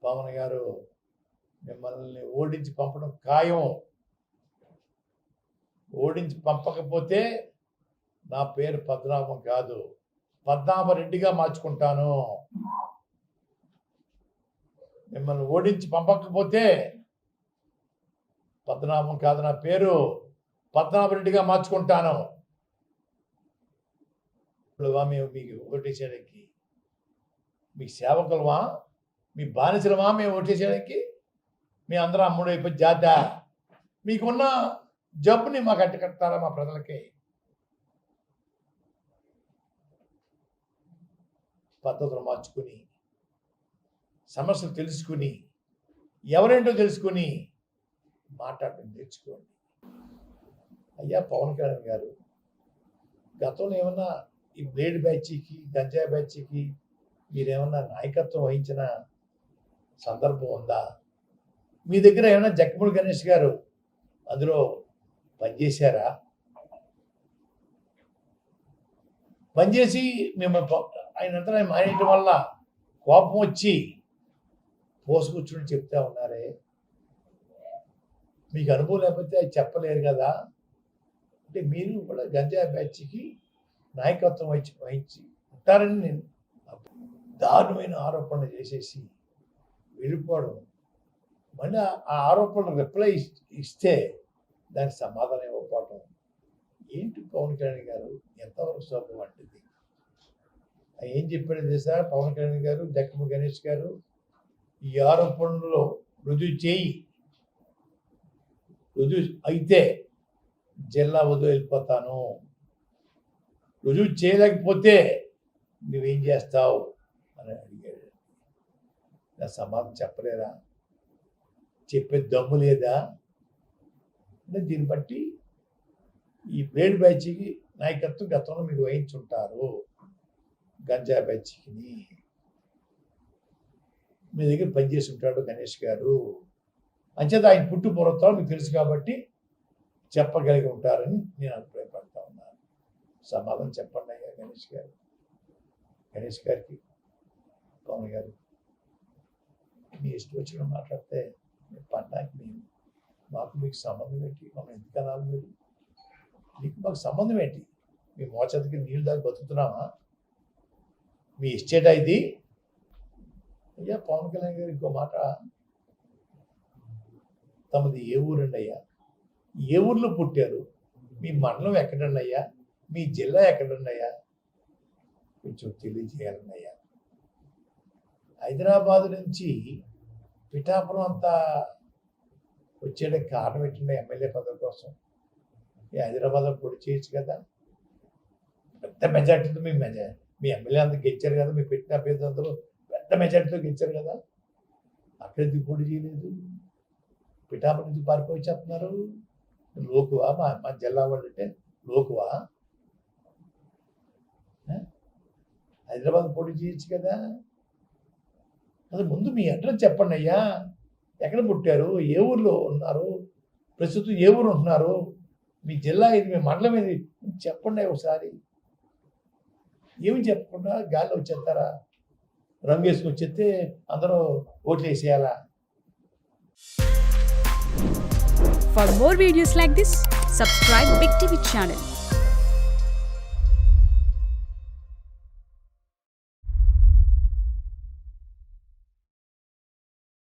పవన్ గారు మిమ్మల్ని ఓడించి పంపడం ఖాయం. ఓడించి పంపకపోతే నా పేరు పద్మనాభం కాదు, పద్మనాభరెడ్డిగా మార్చుకుంటాను. మిమ్మల్ని ఓడించి పంపకపోతే పద్మనాభం కాదు, నా పేరు పద్మనాభరెడ్డిగా మార్చుకుంటాను. మేము మీకు ఓటేసేయడానికి మీ సేవకులమా, మీ బానిసలమా? మేము ఓటేసేయడానికి మీ అందరూ అమ్ముడు అయిపోయి జాత మీకున్న జబ్బుని మాకు అడ్డుకట్టారా? మా ప్రజలకి పద్ధతులు మార్చుకుని, సమస్యలు తెలుసుకుని, ఎవరేంటో తెలుసుకుని మాట్లాడటం నేర్చుకోండి. అయ్యా పవన్ కళ్యాణ్ గారు, గతంలో ఏమన్నా ఈ బ్లేడ్ బ్యాచ్కి, గంజాయి బ్యాచ్కి మీరేమన్నా నాయకత్వం వహించిన సందర్భం ఉందా? మీ దగ్గర ఏమన్నా జక్కమూడి గణేష్ గారు అందులో పనిచేశారా? పనిచేసి మేము ఆయనంతా మానేయటం వల్ల కోపం వచ్చి పోసుకూర్చుని చెప్తా ఉన్నారే. మీకు అనుభవం లేకపోతే అది చెప్పలేరు కదా. అంటే మీరు కూడా గంజాయి బ్యాచ్కి నాయకత్వం వహించి ఉంటారని నేను దారుణమైన ఆరోపణలు చేసేసి వెళ్ళిపోవడం, మళ్ళీ ఆ ఆరోపణలు రిప్లై ఇస్తే దానికి సమాధానం ఇవ్వకపోవటం ఏంటి పవన్ కళ్యాణ్ గారు? ఎంతవరకు శోభం వంటిది? ఏం చెప్పాడు తెలుసా పవన్ కళ్యాణ్ గారు, జక్కమూడి గణేష్ గారు? ఈ ఆరోపణలో రుజువు అయితే జిల్లా వదిలి వెళ్ళిపోతాను, రుజువు చేయలేకపోతే నువ్వేం చేస్తావు అని అడిగాడు. నా సమాధానం చెప్పలేరా? చెప్పే దమ్ము లేదా? అంటే దీన్ని బట్టి ఈ బ్లేడ్ బ్యాచ్కి నాయకత్వం గతంలో మీరు వహించుంటారు. గంజా బ్యాచ్కి మీ దగ్గర పనిచేసి ఉంటాడు గణేష్ గారు. అంచేత ఆయన పుట్టు పూర్వత్వాలు మీకు తెలుసు కాబట్టి చెప్పగలిగి ఉంటారని నేను అభిప్రాయపడతా ఉన్నాను. సమాధానం చెప్పండి అయ్యా గణేష్ గారు. గణేష్ గారికి పవన్ గారు, మీ ఇష్టం వచ్చిన మాట్లాడితే పడ్డానికి మాకు మీకు సంబంధం ఏంటి? మనం ఎందుకు అనాలి? మీకు మాకు సంబంధం ఏంటి? మీ మోచేతికి నీళ్ళు దాకా బతుకుతున్నామా? మీ ఎస్టేటా ఇది? అయ్యా పవన్ కళ్యాణ్ గారు ఇంకో మాట, తమది ఏ ఊరండి అయ్యా? ఏ ఊర్లో పుట్టారు? మీ మండలం ఎక్కడండి అయ్యా? మీ జిల్లా ఎక్కడండి అయ్యా? కొంచెం తెలియజేయాలండి అయ్యా. హైదరాబాద్ నుంచి పిఠాపురం అంతా వచ్చేయడానికి కారణం ఏంటంటే ఎమ్మెల్యే పదవి కోసం. ఈ హైదరాబాద్లో పొడి చేయొచ్చు కదా. పెద్ద మెజార్టీతో మీ ఎమ్మెల్యే అంతా గెలిచారు కదా, మీ పెట్టిన అభ్యర్థులు అందరూ పెద్ద మెజార్టీతో గెలిచారు కదా. అక్కడ ఎందుకు పొడి చేయలేదు? పిఠాపురం నుంచి పారిపోయి చెప్తున్నారు. లోకువా? మా జిల్లా వాళ్ళు అంటే లోకువా? హైదరాబాద్ పొడి చేయొచ్చు కదా. అది ముందు మీ అడ్రస్ చెప్పండి అయ్యా. ఎక్కడ పుట్టారు? ఏ ఊర్లో ఉన్నారు? ప్రస్తుతం ఏ ఊరు ఉంటున్నారు? మీ జిల్లా ఇది, మీ మండలం ఇది చెప్పండి ఒకసారి. ఏమి చెప్పకుండా గాల్లో వచ్చేస్తారా? రంగు వేసుకు వచ్చేస్తే అందరూ ఓట్లు వేసేయాలా? For more videos like this, subscribe Big TV channel.